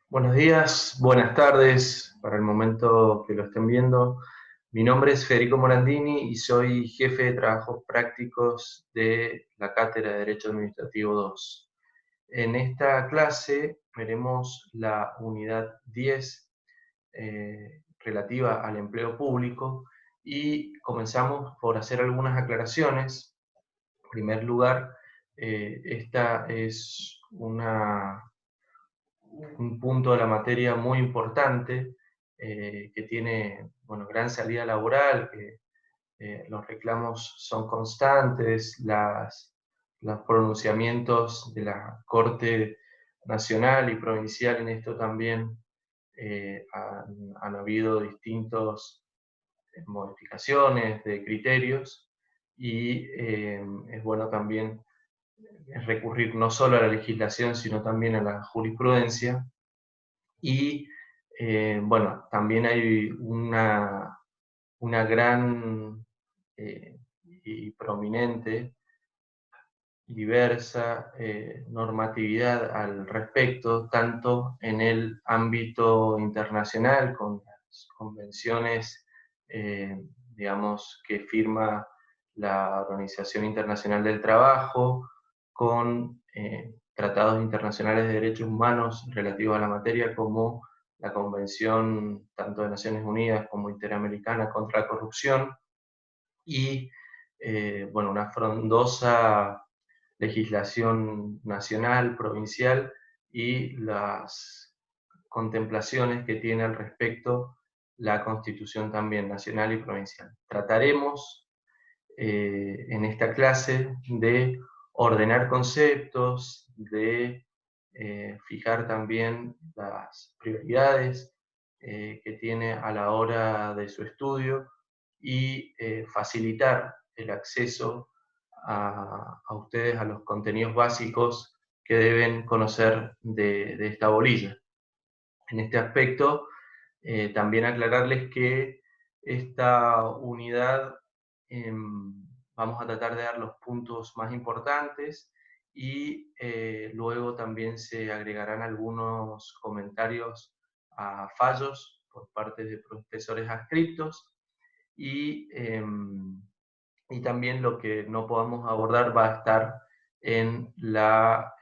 Buenos días, buenas tardes, para el momento que lo estén viendo. Mi nombre es Federico Morandini y soy jefe de trabajos prácticos de la Cátedra de Derecho Administrativo 2. En esta clase veremos la unidad 10 relativa al empleo público y comenzamos por hacer algunas aclaraciones. En primer lugar, esta es un punto de la materia muy importante, que tiene gran salida laboral, que los reclamos son constantes, los pronunciamientos de la Corte Nacional y Provincial en esto también han habido distintas modificaciones de criterios y es bueno también recurrir no solo a la legislación, sino también a la jurisprudencia. Y también hay una gran y prominente y diversa normatividad al respecto, tanto en el ámbito internacional, con las convenciones, eh, digamos, que firma la Organización Internacional del Trabajo, con tratados internacionales de derechos humanos relativos a la materia, como la Convención tanto de Naciones Unidas como Interamericana contra la Corrupción, y una frondosa legislación nacional, provincial, y las contemplaciones que tiene al respecto la Constitución también nacional y provincial. Trataremos en esta clase de ordenar conceptos, de fijar también las prioridades que tiene a la hora de su estudio y facilitar el acceso a ustedes a los contenidos básicos que deben conocer de esta bolilla. En este aspecto, también aclararles que esta unidad vamos a tratar de dar los puntos más importantes y luego también se agregarán algunos comentarios a fallos por parte de profesores adscriptos y también lo que no podamos abordar va a estar en en la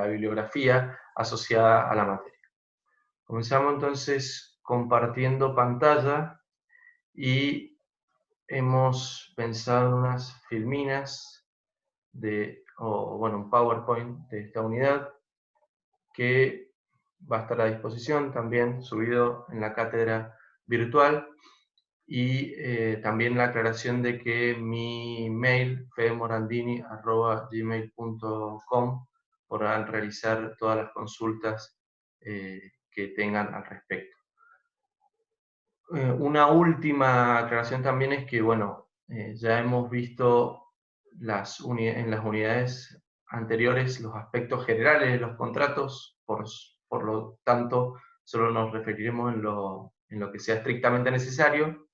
bibliografía asociada a la materia. Comenzamos entonces compartiendo pantalla y hemos pensado unas filminas un PowerPoint de esta unidad que va a estar a disposición también subido en la cátedra virtual. Y también la aclaración de que mi mail, fedemorandini@gmail.com, podrán realizar todas las consultas que tengan al respecto. Una última aclaración también es que, ya hemos visto en las unidades anteriores los aspectos generales de los contratos, por lo tanto, solo nos referiremos en lo que sea estrictamente necesario.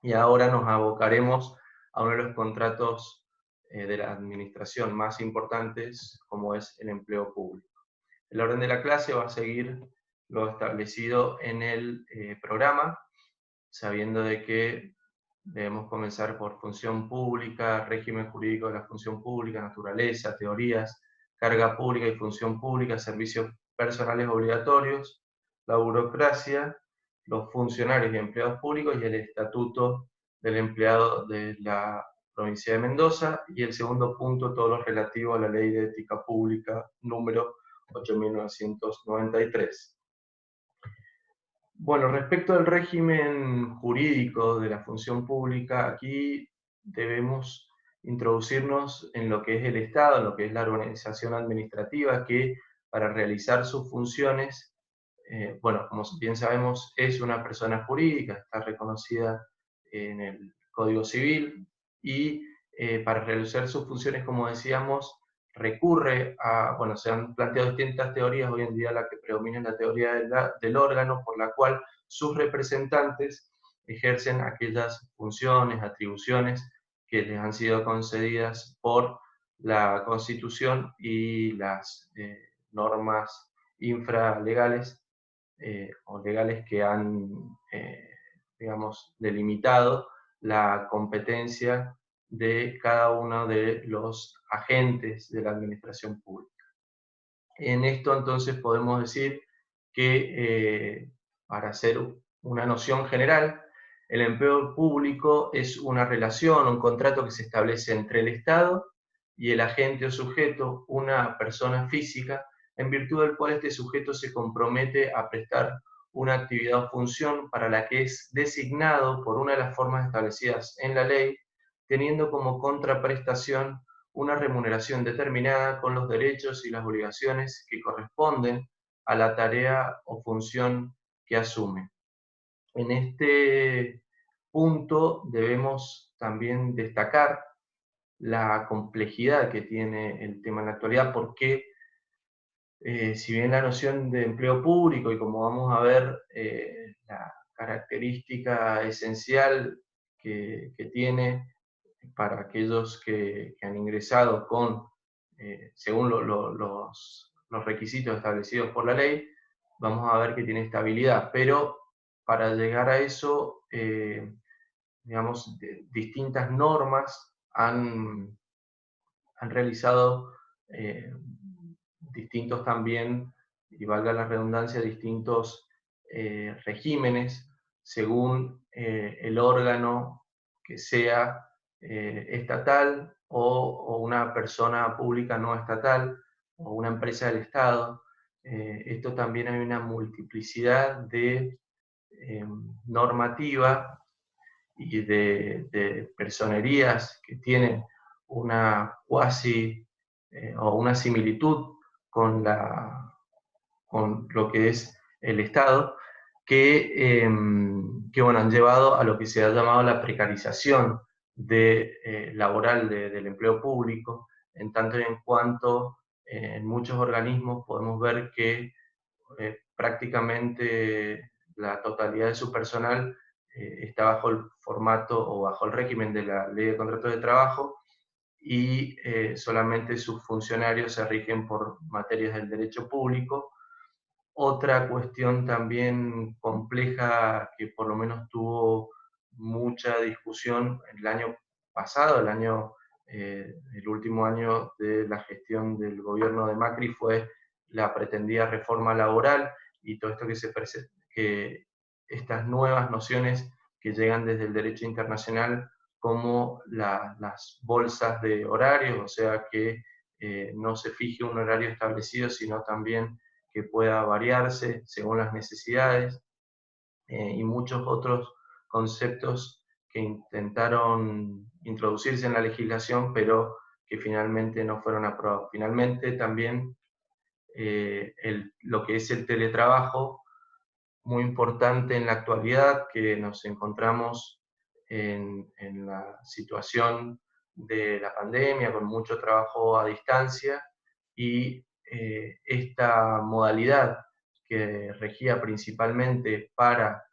Y ahora nos abocaremos a uno de los contratos de la administración más importantes, como es el empleo público. El orden de la clase va a seguir lo establecido en el programa, sabiendo de que debemos comenzar por función pública, régimen jurídico de la función pública, naturaleza, teorías, carga pública y función pública, servicios personales obligatorios, la burocracia, los funcionarios y empleados públicos y el estatuto del empleado de la provincia de Mendoza, y el segundo punto, todo lo relativo a la Ley de Ética Pública número 8.993. Bueno, respecto al régimen jurídico de la función pública, aquí debemos introducirnos en lo que es el Estado, en lo que es la organización administrativa, que para realizar sus funciones, como bien sabemos, es una persona jurídica, está reconocida en el Código Civil, y para realizar sus funciones, como decíamos, recurre se han planteado distintas teorías, hoy en día la que predomina es la teoría del órgano, por la cual sus representantes ejercen aquellas funciones, atribuciones que les han sido concedidas por la Constitución y las normas infralegales o legales que han, digamos, delimitado la competencia de cada uno de los agentes de la administración pública. En esto entonces podemos decir que, para hacer una noción general, el empleo público es una relación, un contrato que se establece entre el Estado y el agente o sujeto, una persona física, en virtud del cual este sujeto se compromete a prestar una actividad o función para la que es designado por una de las formas establecidas en la ley, teniendo como contraprestación una remuneración determinada con los derechos y las obligaciones que corresponden a la tarea o función que asume. En este punto debemos también destacar la complejidad que tiene el tema en la actualidad, porque si bien la noción de empleo público, y como vamos a ver, la característica esencial que tiene para aquellos que han ingresado con, según los requisitos establecidos por la ley, vamos a ver que tiene estabilidad, pero para llegar a eso, digamos, distintas normas han realizado distintos también, y valga la redundancia, distintos regímenes según el órgano que sea estatal o una persona pública no estatal o una empresa del Estado. Esto también hay una multiplicidad de normativa y de personerías que tienen una cuasi o una similitud con, con lo que es el Estado, que bueno, han llevado a lo que se ha llamado la precarización laboral del empleo público, en tanto y en cuanto en muchos organismos podemos ver que prácticamente la totalidad de su personal está bajo el formato o bajo el régimen de la Ley de Contratos de Trabajo, y solamente sus funcionarios se rigen por materias del derecho público. Otra cuestión también compleja que por lo menos tuvo mucha discusión el año pasado, el último año de la gestión del gobierno de Macri, fue la pretendida reforma laboral y todo esto que estas nuevas nociones que llegan desde el derecho internacional, como las bolsas de horarios, o sea que no se fije un horario establecido, sino también que pueda variarse según las necesidades, y muchos otros conceptos que intentaron introducirse en la legislación, pero que finalmente no fueron aprobados. Finalmente también lo que es el teletrabajo, muy importante en la actualidad, que nos encontramos en la situación de la pandemia, con mucho trabajo a distancia, y esta modalidad que regía principalmente para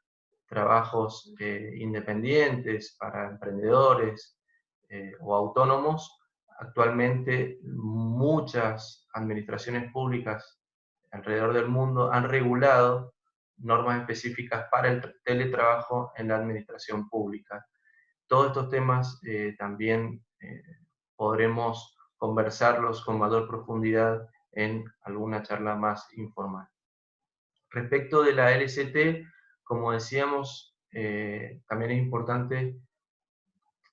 trabajos independientes, para emprendedores o autónomos, actualmente muchas administraciones públicas alrededor del mundo han regulado normas específicas para el teletrabajo en la administración pública. Todos estos temas también podremos conversarlos con mayor profundidad en alguna charla más informal. Respecto de la LST, como decíamos, también es importante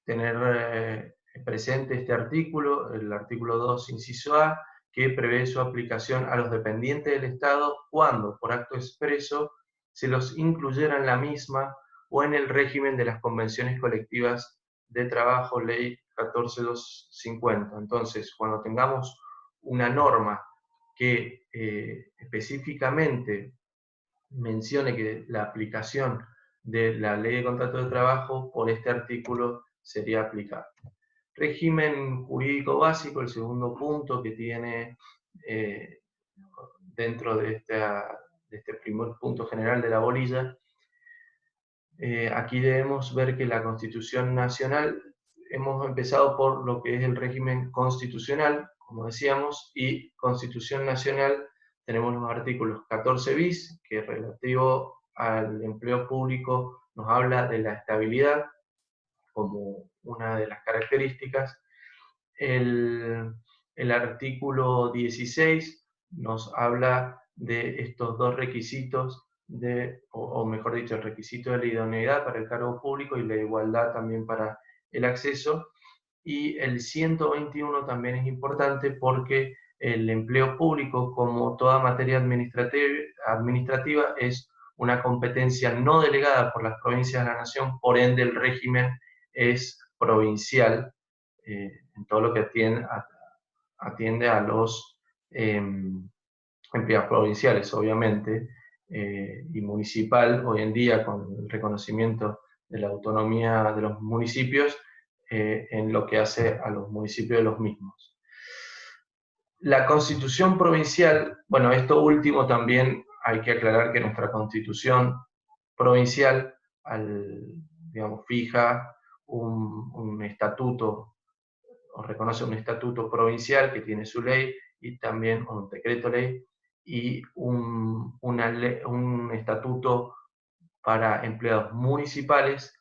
tener presente este artículo, el artículo 2, inciso A, que prevé su aplicación a los dependientes del Estado cuando, por acto expreso, se los incluyera en la misma o en el régimen de las convenciones colectivas de trabajo, ley 14250. Entonces, cuando tengamos una norma que específicamente mencione que la aplicación de la ley de contrato de trabajo por este artículo sería aplicable. Régimen jurídico básico, el segundo punto que tiene dentro de este primer punto general de la bolilla. Aquí debemos ver que la Constitución Nacional, hemos empezado por lo que es el régimen constitucional, como decíamos, y Constitución Nacional tenemos los artículos 14 bis, que relativo al empleo público nos habla de la estabilidad como una de las características. El, el artículo 16 nos habla de estos dos requisitos, o mejor dicho, el requisito de la idoneidad para el cargo público y la igualdad también para el acceso. Y el 121 también es importante porque el empleo público, como toda materia administrativa, es una competencia no delegada por las provincias de la Nación, por ende el régimen es provincial en todo lo que atiende a los empleados provinciales, obviamente, y municipal, hoy en día con el reconocimiento de la autonomía de los municipios, en lo que hace a los municipios de los mismos. La constitución provincial, bueno, esto último también hay que aclarar que nuestra constitución provincial, digamos, fija un estatuto, o reconoce un estatuto provincial que tiene su ley y también un decreto ley y un estatuto para empleados municipales,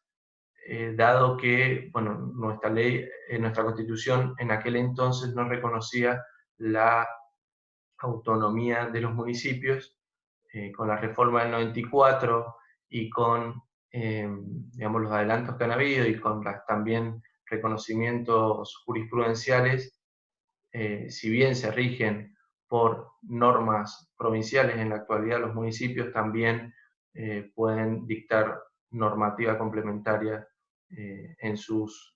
dado que, bueno, nuestra ley, nuestra constitución en aquel entonces no reconocía la autonomía de los municipios, con la reforma del 94 y con, digamos, los adelantos que han habido y con también reconocimientos jurisprudenciales, si bien se rigen por normas provinciales, en la actualidad los municipios también pueden dictar normativa complementaria en sus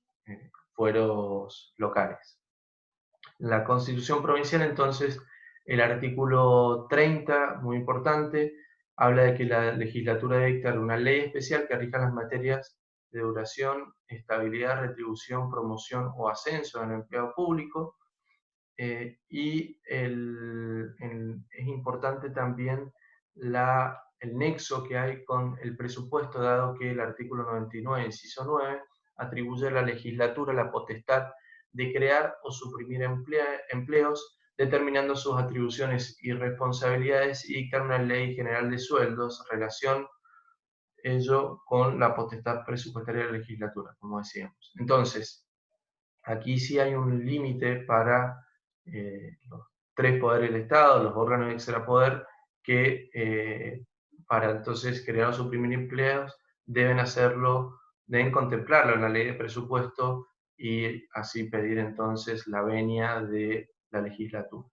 fueros locales. La Constitución Provincial, entonces, el artículo 30, muy importante, habla de que la legislatura debe dictar una ley especial que rija las materias de duración, estabilidad, retribución, promoción o ascenso en el empleo público. Y es importante también el nexo que hay con el presupuesto, dado que el artículo 99, inciso 9, atribuye a la legislatura la potestad de crear o suprimir empleos, determinando sus atribuciones y responsabilidades, y dictar una ley general de sueldos, relación ello con la potestad presupuestaria de la legislatura, como decíamos. Entonces, aquí sí hay un límite para los tres poderes del Estado, los órganos de extrapoder, que para entonces crear o suprimir empleos deben contemplarlo en la ley de presupuesto y así pedir entonces la venia de la legislatura.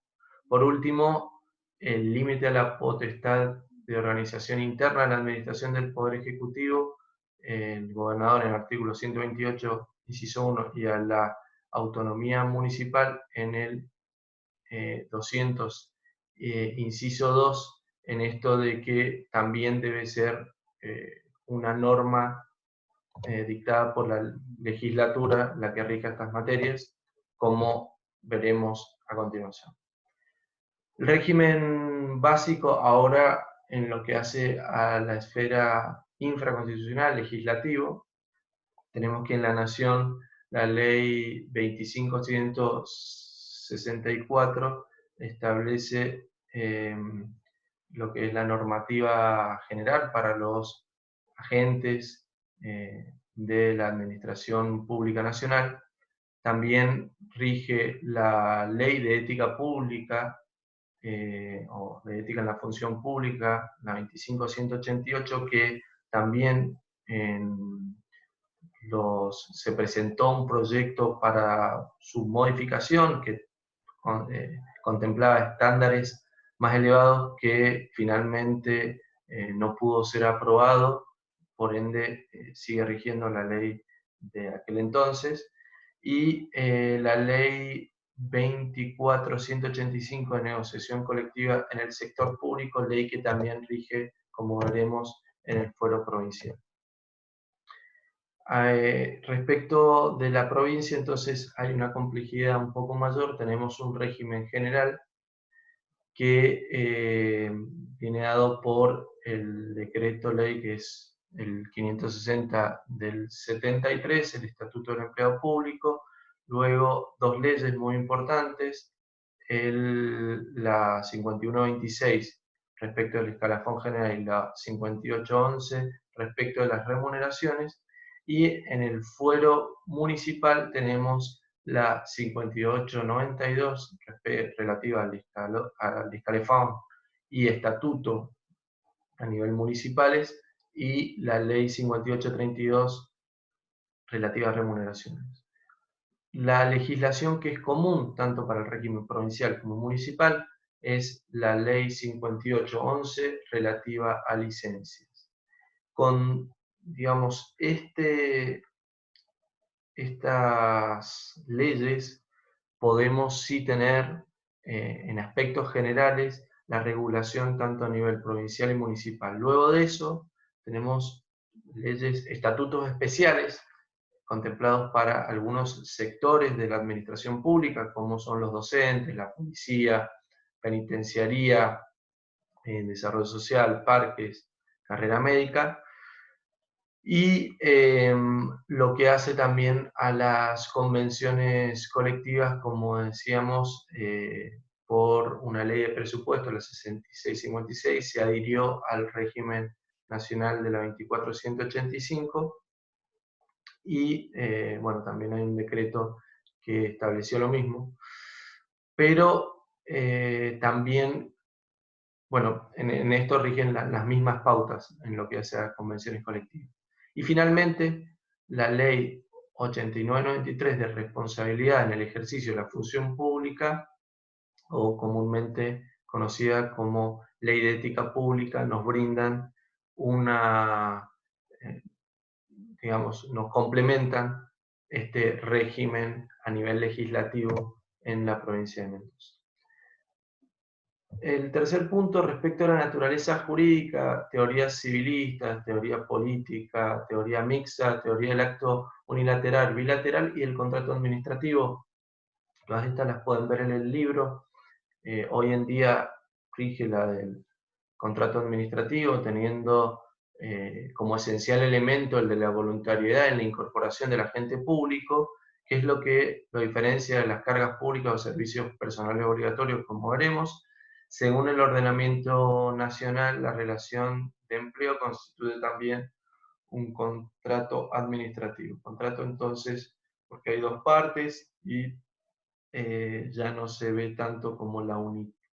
Por último, el límite a la potestad de organización interna de la administración del Poder Ejecutivo, el gobernador en el artículo 128, inciso 1, y a la autonomía municipal en el 200, inciso 2, en esto de que también debe ser una norma dictada por la legislatura la que rija estas materias, como veremos a continuación. El régimen básico ahora en lo que hace a la esfera infraconstitucional, legislativo, tenemos que en la Nación la ley 25.164 establece lo que es la normativa general para los agentes de la Administración Pública Nacional. También rige la Ley de Ética Pública o de Ética en la Función Pública, la 25.188, que también se presentó un proyecto para su modificación que contemplaba estándares más elevados que finalmente no pudo ser aprobado, por ende sigue rigiendo la ley de aquel entonces, y la ley 24.185 de negociación colectiva en el sector público, ley que también rige, como veremos, en el fuero provincial. Respecto de la provincia, entonces hay una complejidad un poco mayor. Tenemos un régimen general que viene dado por el decreto ley que es el 560 del 73, el Estatuto del Empleado Público, luego dos leyes muy importantes, la 5126 respecto del escalafón general y la 5811 respecto de las remuneraciones, y en el fuero municipal tenemos la 5892 relativa al escalafón y estatuto a nivel municipales, y la ley 5832 relativa a remuneraciones. La legislación que es común tanto para el régimen provincial como municipal es la ley 5811 relativa a licencias. Con, digamos, estas leyes podemos sí tener en aspectos generales la regulación tanto a nivel provincial y municipal. Luego de eso tenemos leyes, estatutos especiales contemplados para algunos sectores de la administración pública, como son los docentes, la policía, penitenciaría, desarrollo social, parques, carrera médica, y lo que hace también a las convenciones colectivas, como decíamos, por una ley de presupuesto, la 6656, se adhirió al régimen nacional de la 24185, y bueno, también hay un decreto que estableció lo mismo, pero también, bueno, en esto rigen las mismas pautas en lo que hace a convenciones colectivas. Y finalmente, la ley 8993 de responsabilidad en el ejercicio de la función pública, o comúnmente conocida como Ley de Ética Pública, nos brindan una, digamos, nos complementan este régimen a nivel legislativo en la provincia de Mendoza. El tercer punto, respecto a la naturaleza jurídica, teorías civilistas, teoría política, teoría mixta, teoría del acto unilateral, bilateral y el contrato administrativo. Todas estas las pueden ver en el libro. Hoy en día rige la del contrato administrativo, teniendo como esencial elemento el de la voluntariedad en la incorporación del agente público, que es lo que lo diferencia de las cargas públicas o servicios personales obligatorios, como veremos. Según el ordenamiento nacional, la relación de empleo constituye también un contrato administrativo. Contrato, entonces, porque hay dos partes y ya no se ve tanto como la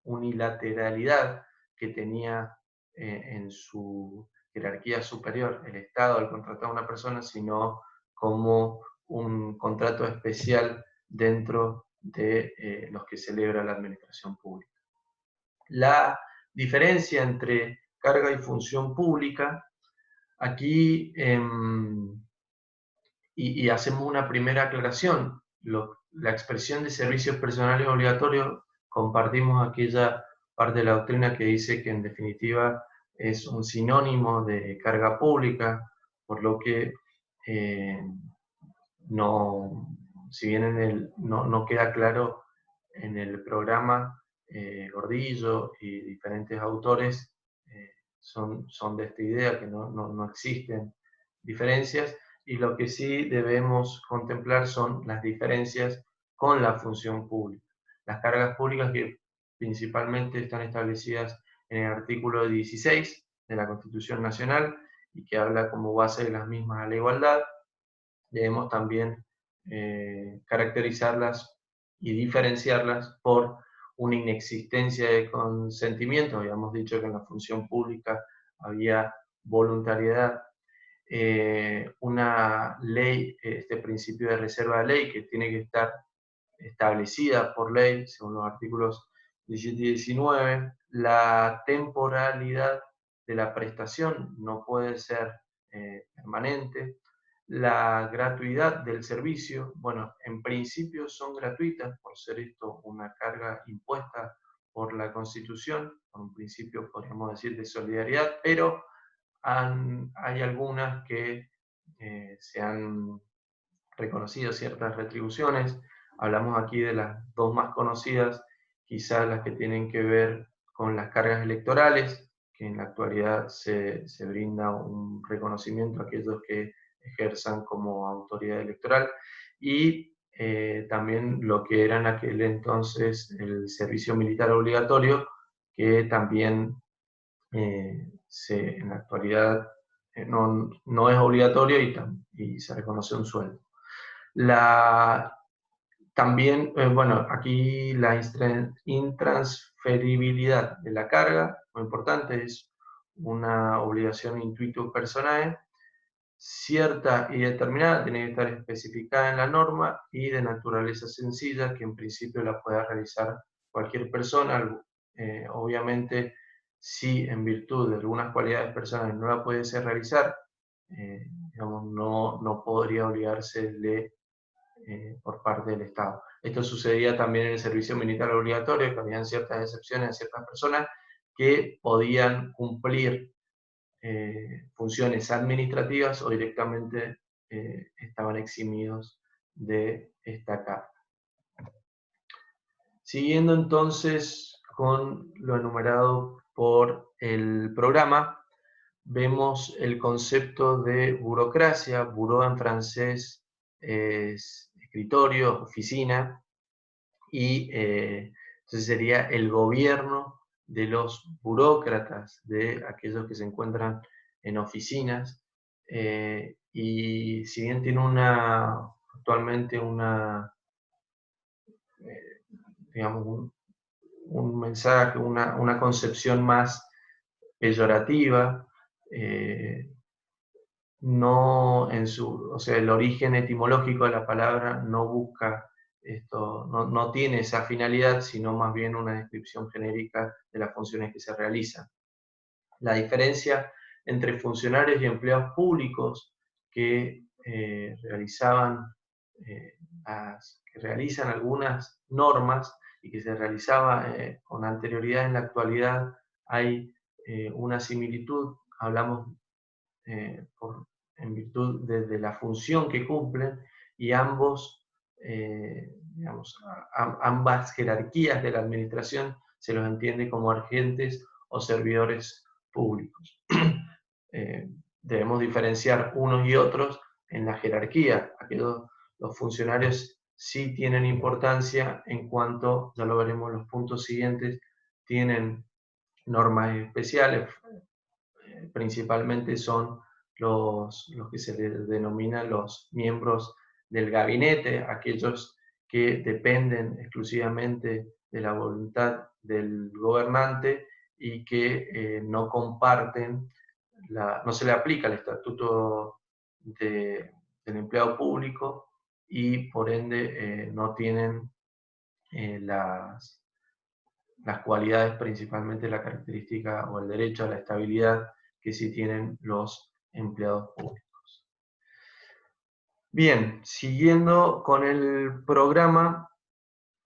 unilateralidad que tenía en su jerarquía superior el Estado al contratar a una persona, sino como un contrato especial dentro de los que celebra la administración pública. La diferencia entre carga y función pública, aquí, y hacemos una primera aclaración, la expresión de servicios personales obligatorios, compartimos aquella parte de la doctrina que dice que en definitiva es un sinónimo de carga pública, por lo que no, si bien no queda claro en el programa, Gordillo y diferentes autores son de esta idea, que no existen diferencias, y lo que sí debemos contemplar son las diferencias con la función pública. Las cargas públicas, que principalmente están establecidas en el artículo 16 de la Constitución Nacional y que habla como base de las mismas a la igualdad, debemos también caracterizarlas y diferenciarlas por una inexistencia de consentimiento. Habíamos dicho que en la función pública había voluntariedad, una ley, este principio de reserva de ley que tiene que estar establecida por ley, según los artículos 17 y 19, la temporalidad de la prestación no puede ser permanente, la gratuidad del servicio, bueno, en principio son gratuitas por ser esto una carga impuesta por la Constitución, por un principio podríamos decir de solidaridad, pero hay algunas que se han reconocido ciertas retribuciones. Hablamos aquí de las dos más conocidas, quizás las que tienen que ver con las cargas electorales, que en la actualidad se brinda un reconocimiento a aquellos que ejerzan como autoridad electoral, y también lo que era en aquel entonces el servicio militar obligatorio, que también en la actualidad no es obligatorio y se reconoce un sueldo. También, bueno, aquí la intransferibilidad de la carga, muy importante, es una obligación intuitu personae, cierta y determinada, tiene que estar especificada en la norma y de naturaleza sencilla, que en principio la pueda realizar cualquier persona. Obviamente, si en virtud de algunas cualidades personales no la puede realizar, digamos, no podría obligársele por parte del Estado. Esto sucedía también en el servicio militar obligatorio, que habían ciertas excepciones a ciertas personas que podían cumplir funciones administrativas o directamente estaban eximidos de esta carga. Siguiendo entonces con lo enumerado por el programa, vemos el concepto de burocracia. Bureau en francés es escritorio, oficina, y entonces sería el gobierno de los burócratas, de aquellos que se encuentran en oficinas, y si bien tiene actualmente digamos, un mensaje, una concepción más peyorativa, no o sea, el origen etimológico de la palabra no busca esto, no tiene esa finalidad, sino más bien una descripción genérica de las funciones que se realizan. La diferencia entre funcionarios y empleados públicos que que realizan algunas normas y que se realizaba con anterioridad en la actualidad, hay una similitud. Hablamos en virtud de la función que cumplen, y ambas jerarquías de la administración se los entiende como agentes o servidores públicos. Debemos diferenciar unos y otros en la jerarquía. Los funcionarios sí tienen importancia en cuanto, ya lo veremos en los puntos siguientes, tienen normas especiales, principalmente son los que se les denominan los miembros del gabinete, aquellos que dependen exclusivamente de la voluntad del gobernante y que no comparten, no se le aplica el estatuto del empleado público, y por ende no tienen las cualidades, principalmente la característica o el derecho a la estabilidad que sí tienen los empleados públicos. Bien, siguiendo con el programa,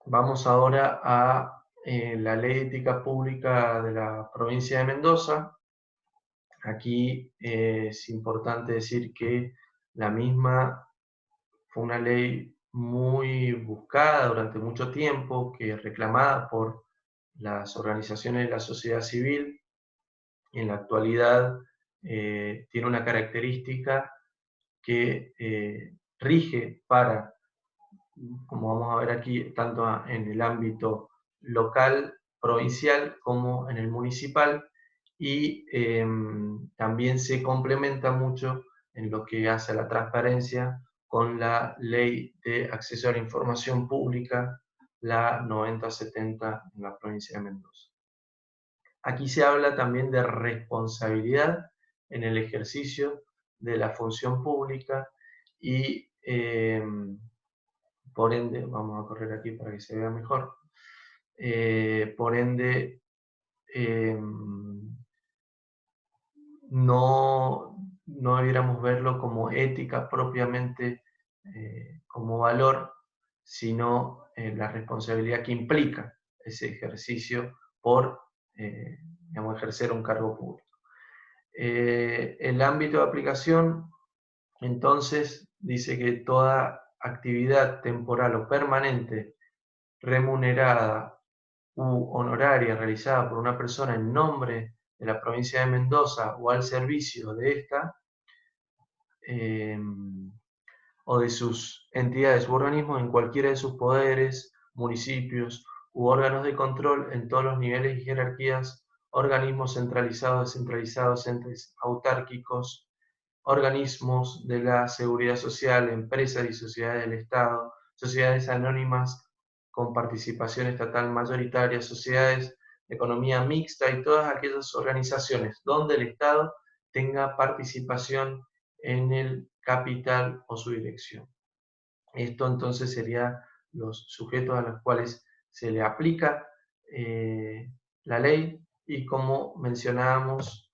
vamos ahora a la Ley de Ética Pública de la provincia de Mendoza. Aquí es importante decir que la misma fue una ley muy buscada durante mucho tiempo, que reclamada por las organizaciones de la sociedad civil. En la actualidad tiene una característica que rige para, como vamos a ver aquí, tanto en el ámbito local, provincial, como en el municipal, y también se complementa mucho en lo que hace a la transparencia con la Ley de Acceso a la Información Pública, la 9070 en la provincia de Mendoza. Aquí se habla también de responsabilidad en el ejercicio de la función pública y, por ende, vamos a correr aquí para que se vea mejor, por ende, no debiéramos verlo como ética propiamente, como valor, sino la responsabilidad que implica ese ejercicio por digamos, ejercer un cargo público. El ámbito de aplicación, entonces, dice que toda actividad temporal o permanente remunerada u honoraria realizada por una persona en nombre de la provincia de Mendoza o al servicio de esta, o de sus entidades u organismos en cualquiera de sus poderes, municipios u órganos de control en todos los niveles y jerarquías, organismos centralizados, descentralizados, entes autárquicos, organismos de la seguridad social, empresas y sociedades del Estado, sociedades anónimas con participación estatal mayoritaria, sociedades de economía mixta y todas aquellas organizaciones donde el Estado tenga participación en el capital o su dirección. Esto entonces serían los sujetos a los cuales se le aplica la ley y, como mencionábamos,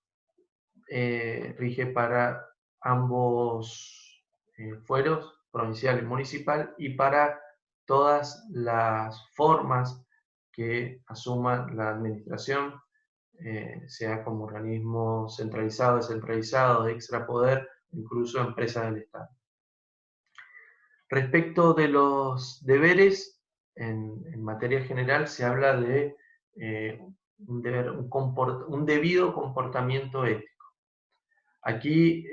rige para ambos fueros, provincial y municipal, y para todas las formas que asuman la administración, sea como organismo centralizado, descentralizado, de extrapoder, incluso empresas del Estado. Respecto de los deberes, en materia general se habla de un debido comportamiento ético. Aquí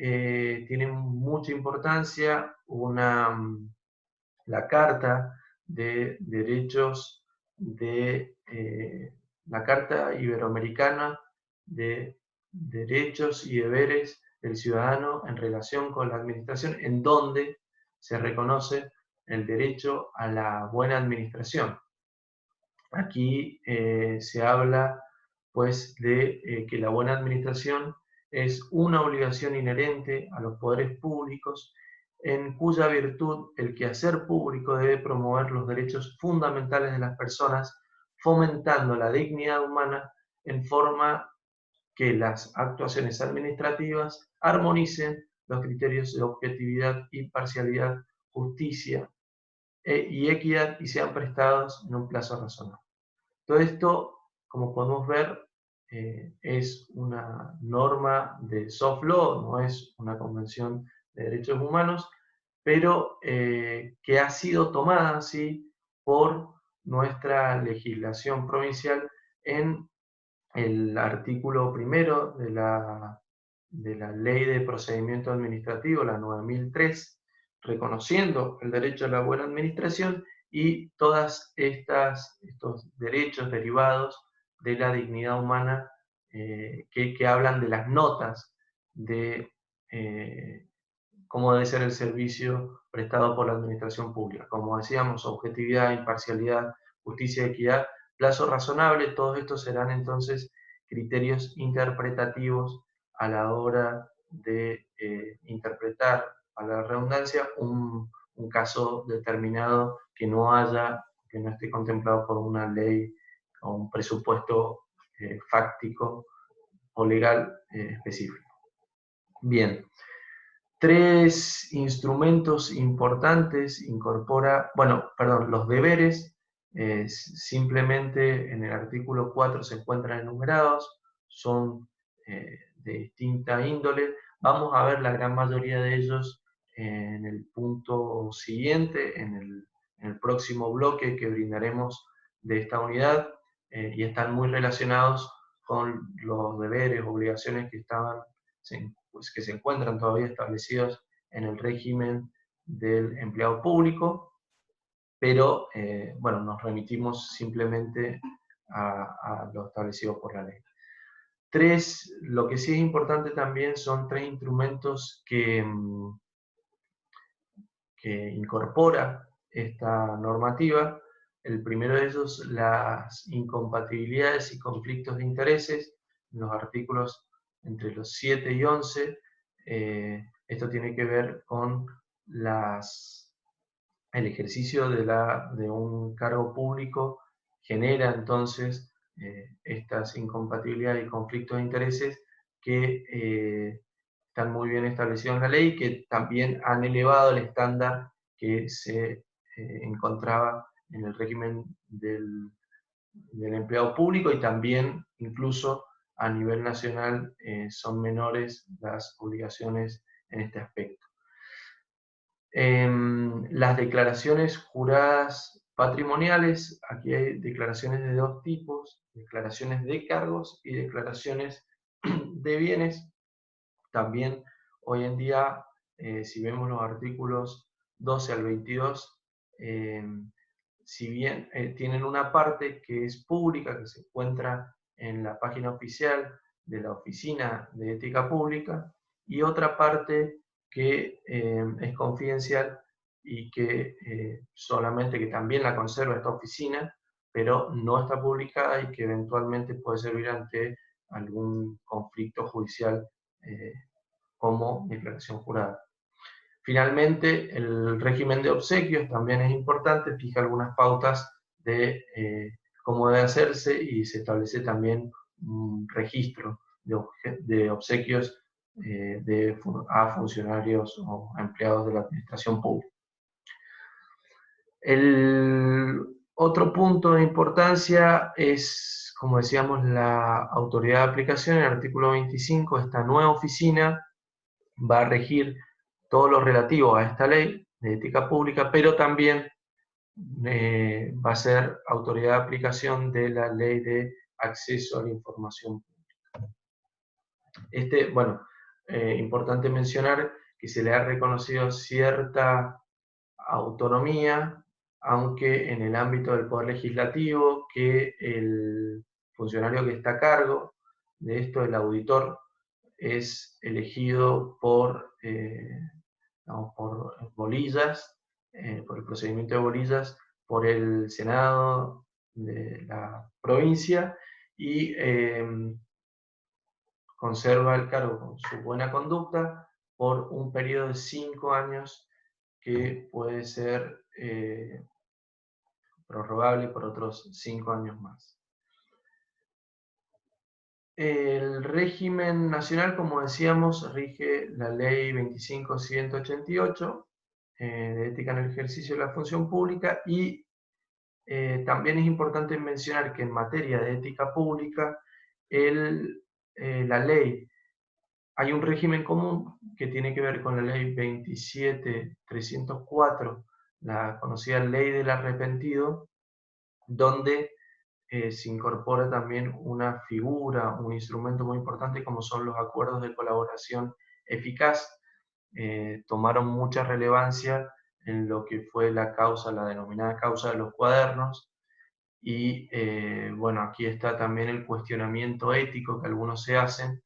tiene mucha importancia la Carta de Derechos la Carta Iberoamericana de Derechos y Deberes del Ciudadano en relación con la administración, en donde se reconoce el derecho a la buena administración. Aquí se habla pues de que la buena administración es una obligación inherente a los poderes públicos, en cuya virtud el quehacer público debe promover los derechos fundamentales de las personas, fomentando la dignidad humana en forma que las actuaciones administrativas armonicen los criterios de objetividad, imparcialidad, justicia y equidad y sean prestados en un plazo razonable. Todo esto, como podemos ver, es una norma de soft law, no es una convención de derechos humanos, pero que ha sido tomada así por nuestra legislación provincial en el artículo primero de la Ley de Procedimiento Administrativo, la 9003, reconociendo el derecho a la buena administración y todos estos derechos derivados de la dignidad humana que hablan de las notas de cómo debe ser el servicio prestado por la administración pública. Como decíamos, objetividad, imparcialidad, justicia y equidad, plazo razonable, todos estos serán entonces criterios interpretativos a la hora de interpretar, a la redundancia, un caso determinado que no esté contemplado por una ley o un presupuesto fáctico o legal específico. Bien, tres instrumentos importantes los deberes simplemente en el artículo 4 se encuentran enumerados, son de distinta índole. Vamos a ver la gran mayoría de ellos en el punto siguiente, en el próximo bloque que brindaremos de esta unidad, y están muy relacionados con los deberes, obligaciones que se encuentran todavía establecidos en el régimen del empleado público, pero nos remitimos simplemente a lo establecido por la ley. Lo que sí es importante también son tres instrumentos que incorpora esta normativa. El primero de ellos, las incompatibilidades y conflictos de intereses, en los artículos entre los 7 y 11. Esto tiene que ver con el ejercicio de un cargo público, genera entonces estas incompatibilidades y conflictos de intereses que están muy bien establecidos en la ley, que también han elevado el estándar que se encontraba en el régimen del empleado público, y también incluso a nivel nacional son menores las obligaciones en este aspecto. Las declaraciones juradas patrimoniales, aquí hay declaraciones de dos tipos: declaraciones de cargos y declaraciones de bienes. También hoy en día, si vemos los artículos 12 al 22, si bien tienen una parte que es pública, que se encuentra en la página oficial de la Oficina de Ética Pública, y otra parte que es confidencial y que solamente que también la conserva esta oficina, pero no está publicada y que eventualmente puede servir ante algún conflicto judicial como declaración jurada. Finalmente, el régimen de obsequios también es importante, fija algunas pautas de cómo debe hacerse y se establece también un registro de obsequios a funcionarios o a empleados de la administración pública. El otro punto de importancia es, como decíamos, la autoridad de aplicación. En el artículo 25, esta nueva oficina va a regir todo lo relativo a esta ley de ética pública, pero también va a ser autoridad de aplicación de la ley de acceso a la información pública. Importante mencionar que se le ha reconocido cierta autonomía, aunque en el ámbito del Poder Legislativo, que el funcionario que está a cargo de esto, el auditor, es elegido por bolillas, por el procedimiento de bolillas, por el Senado de la provincia y conserva el cargo con su buena conducta por un periodo de 5 años que puede ser prorrogable por otros 5 años más. El régimen nacional, como decíamos, rige la ley 25.188 de ética en el ejercicio de la función pública y también es importante mencionar que en materia de ética pública, la ley, hay un régimen común que tiene que ver con la ley 27.304, la conocida ley del arrepentido, donde se incorpora también una figura, un instrumento muy importante como son los acuerdos de colaboración eficaz. Tomaron mucha relevancia en lo que fue la causa, la denominada causa de los cuadernos, y aquí está también el cuestionamiento ético que algunos se hacen,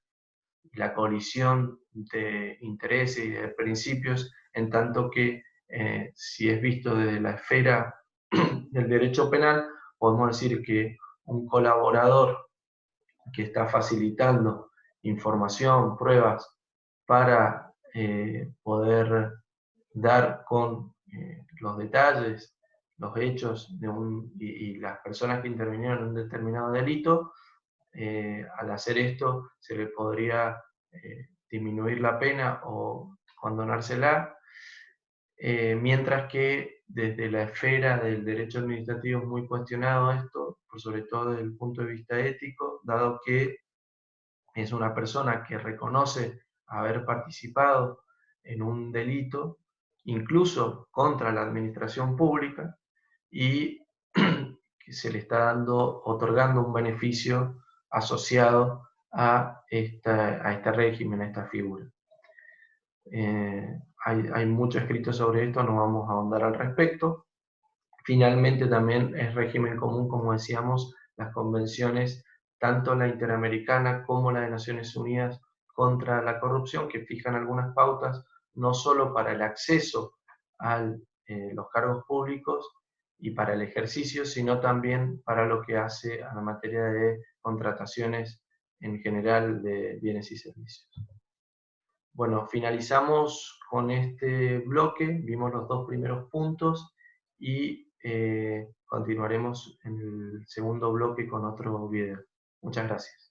la colisión de intereses y de principios, en tanto que si es visto desde la esfera del derecho penal, podemos decir que un colaborador que está facilitando información, pruebas para poder dar con los detalles, los hechos y las personas que intervinieron en un determinado delito, al hacer esto se le podría disminuir la pena o condonársela, mientras que desde la esfera del derecho administrativo es muy cuestionado esto, sobre todo desde el punto de vista ético, dado que es una persona que reconoce haber participado en un delito, incluso contra la administración pública, y que se le está otorgando un beneficio asociado a este régimen, a esta figura. Hay mucho escrito sobre esto, no vamos a ahondar al respecto. Finalmente también es régimen común, como decíamos, las convenciones, tanto la interamericana como la de Naciones Unidas contra la corrupción, que fijan algunas pautas, no solo para el acceso a los cargos públicos y para el ejercicio, sino también para lo que hace a la materia de contrataciones en general de bienes y servicios. Bueno, finalizamos con este bloque, vimos los 2 primeros puntos y continuaremos en el segundo bloque con otro video. Muchas gracias.